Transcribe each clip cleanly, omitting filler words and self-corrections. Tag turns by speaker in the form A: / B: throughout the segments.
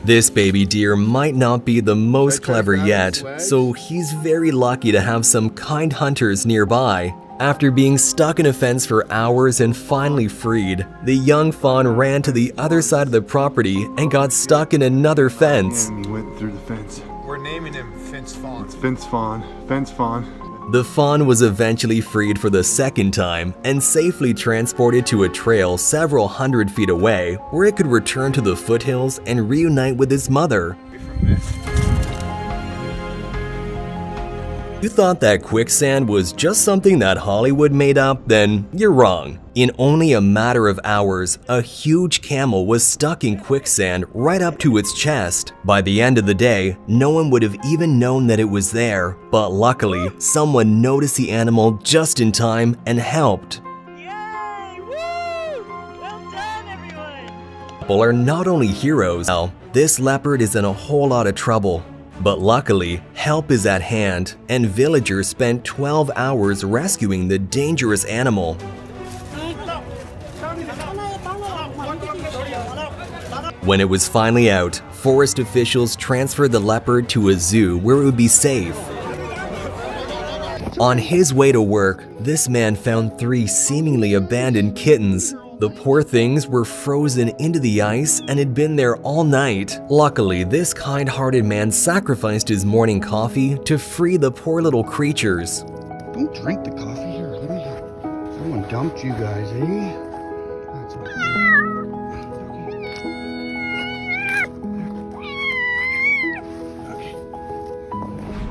A: This baby deer might not be the most clever yet, so he's very lucky to have some kind hunters nearby. After being stuck in a fence for hours and finally freed, the young fawn ran to the other side of the property and got stuck in another fence.
B: And he went through the fence.
C: We're naming him Fence Fawn.
B: It's Fence Fawn. Fence Fawn.
A: The fawn was eventually freed for the second time and safely transported to a trail several hundred feet away where it could return to the foothills and reunite with its mother. You thought that quicksand was just something that Hollywood made up? Then you're wrong. In only a matter of hours, a huge camel was stuck in quicksand right up to its chest. By the end of the day, no one would have even known that it was there, but luckily, someone noticed the animal just in time and helped.
D: Yay! Woo! Well done, everyone!
A: People are not only heroes. Now, this leopard is in a whole lot of trouble. But luckily, help is at hand, and villagers spent 12 hours rescuing the dangerous animal. When it was finally out, forest officials transferred the leopard to a zoo where it would be safe. On his way to work, this man found 3 seemingly abandoned kittens. The poor things were frozen into the ice and had been there all night. Luckily, this kind-hearted man sacrificed his morning coffee to free the poor little creatures.
E: Don't drink the coffee here. Let me. Someone dumped you guys, eh? That's okay.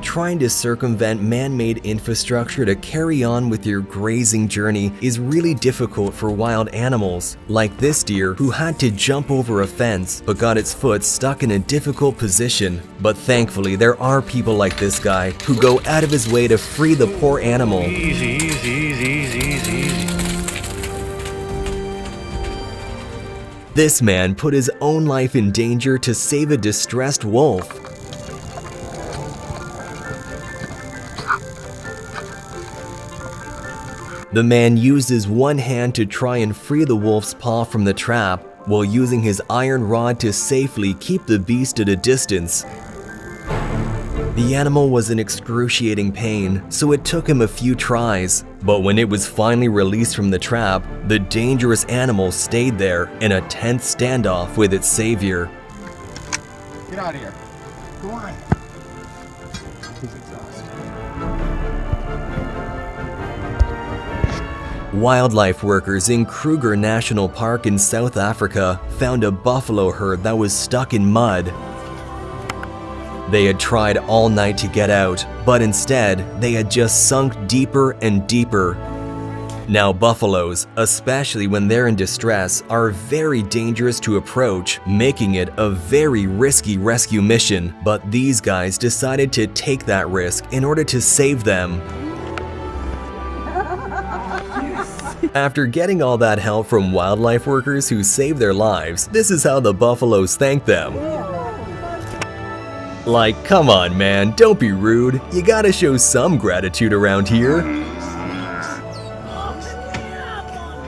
A: Trying to circumvent man-made infrastructure to carry on with your grazing journey is really difficult for wild animals, like this deer who had to jump over a fence but got its foot stuck in a difficult position. But thankfully, there are people like this guy who go out of his way to free the poor animal.
C: Easy, easy, easy, easy, easy, easy.
A: This man put his own life in danger to save a distressed wolf. The man used his one hand to try and free the wolf's paw from the trap, while using his iron rod to safely keep the beast at a distance. The animal was in excruciating pain, so it took him a few tries. But when it was finally released from the trap, the dangerous animal stayed there in a tense standoff with its savior.
C: Get out of here. Go on. He's exhausted.
A: Wildlife workers in Kruger National Park in South Africa found a buffalo herd that was stuck in mud. They had tried all night to get out, but instead, they had just sunk deeper and deeper. Now, buffaloes, especially when they're in distress, are very dangerous to approach, making it a very risky rescue mission. But these guys decided to take that risk in order to save them. After getting all that help from wildlife workers who saved their lives, this is how the buffaloes thanked them. Like, come on man, don't be rude. You gotta show some gratitude around here.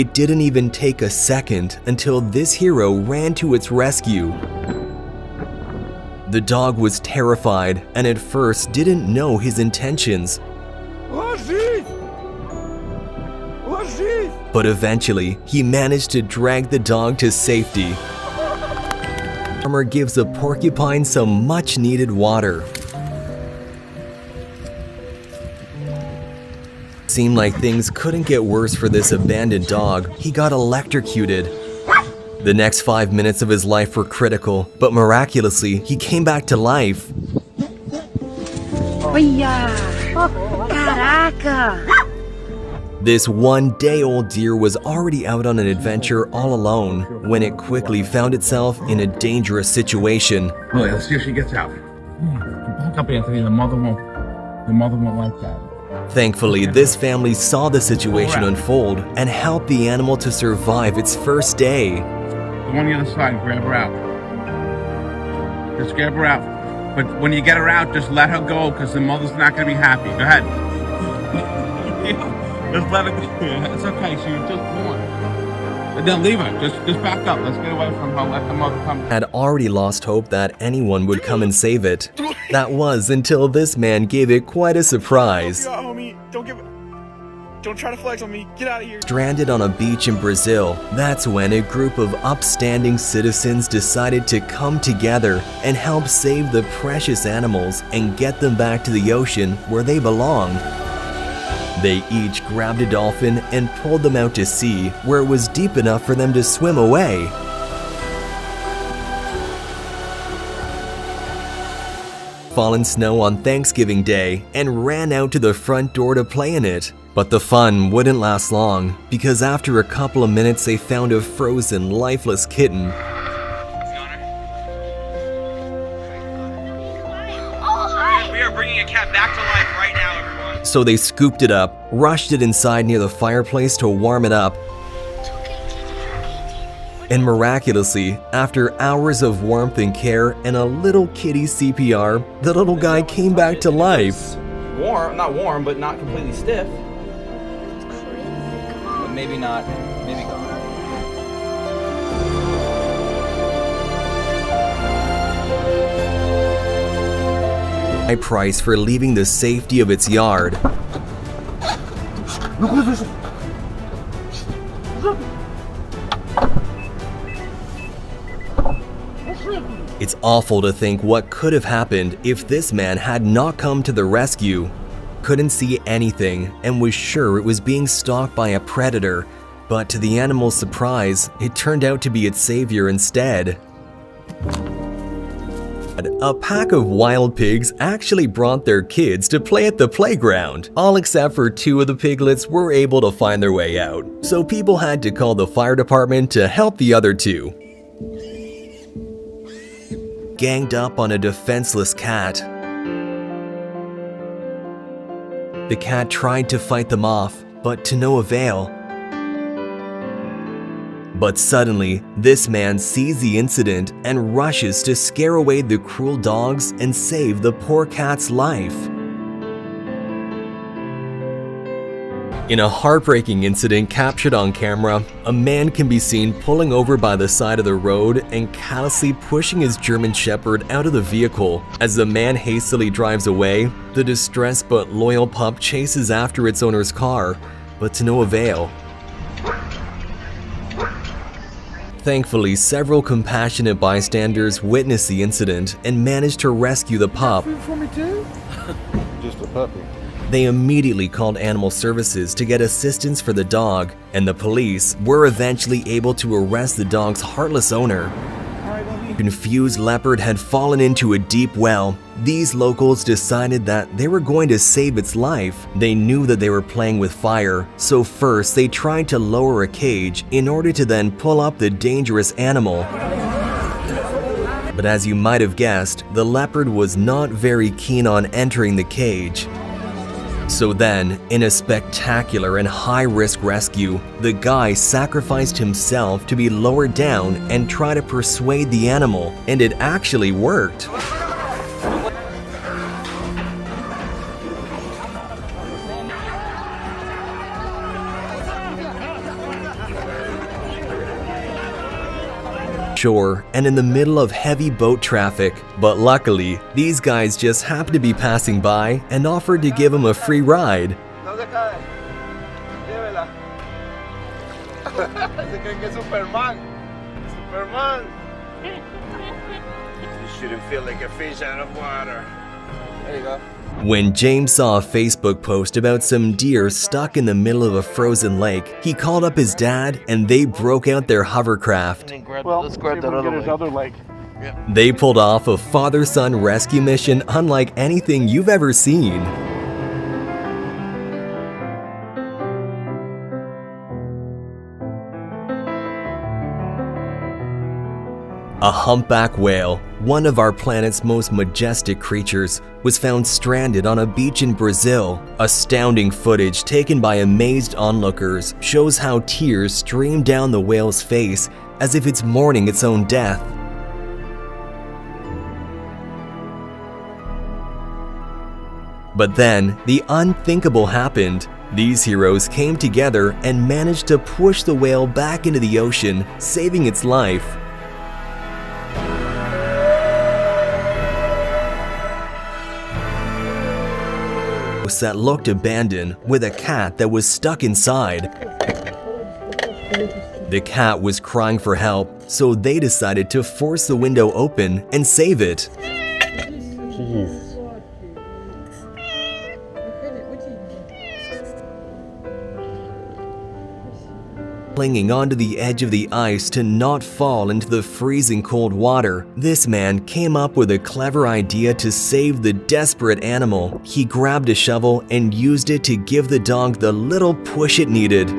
A: It didn't even take a second until this hero ran to its rescue. The dog was terrified and at first didn't know his intentions. But eventually, he managed to drag the dog to safety. The farmer gives the porcupine some much-needed water. Seemed like things couldn't get worse for this abandoned dog. He got electrocuted. The next 5 minutes of his life were critical, but miraculously, he came back to life.
D: Caraca!
A: This one-day-old deer was already out on an adventure all alone when it quickly found itself in a dangerous situation.
C: Really, let's see if she gets out. Back up, Anthony. The mother won't like that.
A: Thankfully, this family saw the situation unfold and helped the animal to survive its first day.
C: Go on the other side, grab her out. Just grab her out. But when you get her out, just let her go, because the mother's not going to be happy. Go ahead. Just let her go. It's okay, she just come on. And then leave her. Just back up. Let's get away from her. Let the mother come.
A: Had already lost hope that anyone would come and save it. That was until this man gave it quite a surprise.
F: Homie, don't try to flex on me. Get out of here.
A: Stranded on a beach in Brazil, that's when a group of upstanding citizens decided to come together and help save the precious animals and get them back to the ocean where they belong. They each grabbed a dolphin and pulled them out to sea where it was deep enough for them to swim away. Fallen snow on Thanksgiving Day and ran out to the front door to play in it. But the fun wouldn't last long, because after a couple of minutes they found a frozen, lifeless kitten.
F: We are bringing a cat back to life right now, everyone.
A: So they scooped it up, rushed it inside near the fireplace to warm it up. And miraculously, after hours of warmth and care and a little kitty CPR, the little guy came back to life.
G: Warm, not warm, but not completely stiff. But maybe not, maybe gone.
A: High price for leaving the safety of its yard. It's awful to think what could have happened if this man had not come to the rescue. Couldn't see anything and was sure it was being stalked by a predator, but to the animal's surprise, it turned out to be its savior instead. A pack of wild pigs actually brought their kids to play at the playground. All except for 2 of the piglets were able to find their way out, so people had to call the fire department to help the other 2. Ganged up on a defenseless cat. The cat tried to fight them off, but to no avail. But suddenly, this man sees the incident and rushes to scare away the cruel dogs and save the poor cat's life. In a heartbreaking incident captured on camera, a man can be seen pulling over by the side of the road and callously pushing his German Shepherd out of the vehicle. As the man hastily drives away, the distressed but loyal pup chases after its owner's car, but to no avail. Thankfully, several compassionate bystanders witnessed the incident and managed to rescue the pup.
E: Just a puppy.
A: They immediately called animal services to get assistance for the dog, and the police were eventually able to arrest the dog's heartless owner. Confused leopard had fallen into a deep well. These locals decided that they were going to save its life. They knew that they were playing with fire, so first they tried to lower a cage in order to then pull up the dangerous animal. But as you might have guessed, the leopard was not very keen on entering the cage. So then, in a spectacular and high-risk rescue, the guy sacrificed himself to be lowered down and try to persuade the animal, and it actually worked. Shore and in the middle of heavy boat traffic, but luckily, these guys just happened to be passing by and offered to give him a free ride.
H: You shouldn't feel like a fish out of water. There you go.
A: When James saw a Facebook post about some deer stuck in the middle of a frozen lake, he called up his dad and they broke out their hovercraft.
H: Let's grab that other leg.
A: They pulled off a father-son rescue mission unlike anything you've ever seen. A humpback whale, one of our planet's most majestic creatures, was found stranded on a beach in Brazil. Astounding footage taken by amazed onlookers shows how tears stream down the whale's face as if it's mourning its own death. But then, the unthinkable happened. These heroes came together and managed to push the whale back into the ocean, saving its life. That looked abandoned with a cat that was stuck inside. The cat was crying for help, so they decided to force the window open and save it. Clinging onto the edge of the ice to not fall into the freezing cold water, this man came up with a clever idea to save the desperate animal. He grabbed a shovel and used it to give the dog the little push it needed.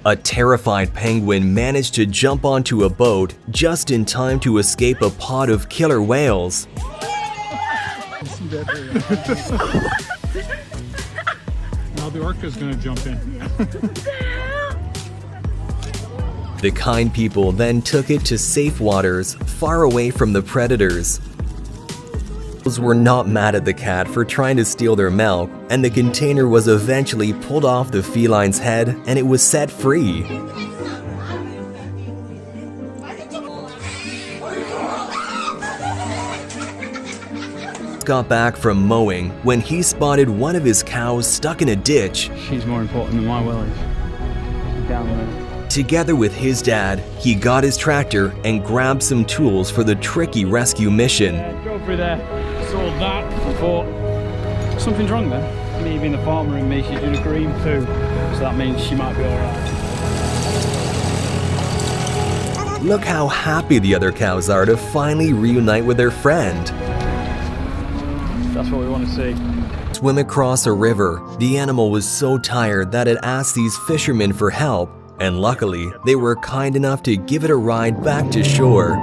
A: A terrified penguin managed to jump onto a boat just in time to escape a pod of killer whales.
I: Now the orca's gonna jump in.
A: The kind people then took it to safe waters, far away from the predators. Those were not mad at the cat for trying to steal their milk, and the container was eventually pulled off the feline's head and it was set free. Got back from mowing when he spotted one of his cows stuck in a ditch.
I: She's more important than my wellies. She's down there.
A: Together with his dad, he got his tractor and grabbed some tools for the tricky rescue mission.
I: Go through there, saw that, I thought something's wrong there. Me being the farmer in me, she's doing a green poo, so that means she might be alright.
A: Look how happy the other cows are to finally reunite with their friend.
I: That's what we want to see.
A: Swim across a river, the animal was so tired that it asked these fishermen for help, and luckily, they were kind enough to give it a ride back to shore.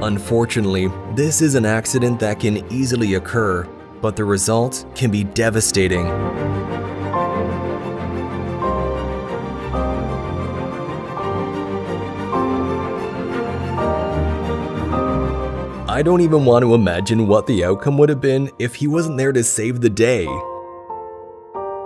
A: Unfortunately, this is an accident that can easily occur, but the result can be devastating. I don't even want to imagine what the outcome would have been if he wasn't there to save the day.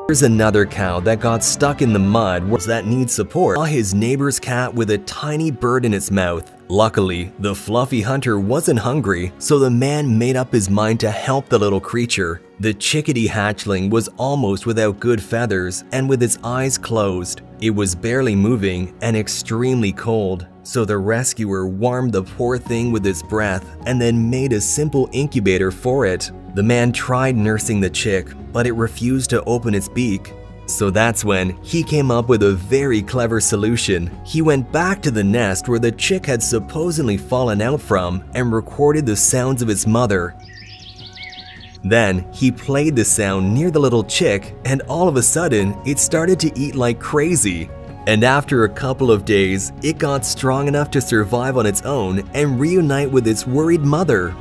A: There's another cow that got stuck in the mud that needs support. Saw his neighbor's cat with a tiny bird in its mouth. Luckily, the fluffy hunter wasn't hungry, so the man made up his mind to help the little creature. The chickadee hatchling was almost without good feathers and with its eyes closed. It was barely moving and extremely cold, so the rescuer warmed the poor thing with his breath and then made a simple incubator for it. The man tried nursing the chick, but it refused to open its beak. So that's when he came up with a very clever solution. He went back to the nest where the chick had supposedly fallen out from and recorded the sounds of its mother. Then he played the sound near the little chick, and all of a sudden it started to eat like crazy. And after a couple of days, it got strong enough to survive on its own and reunite with its worried mother.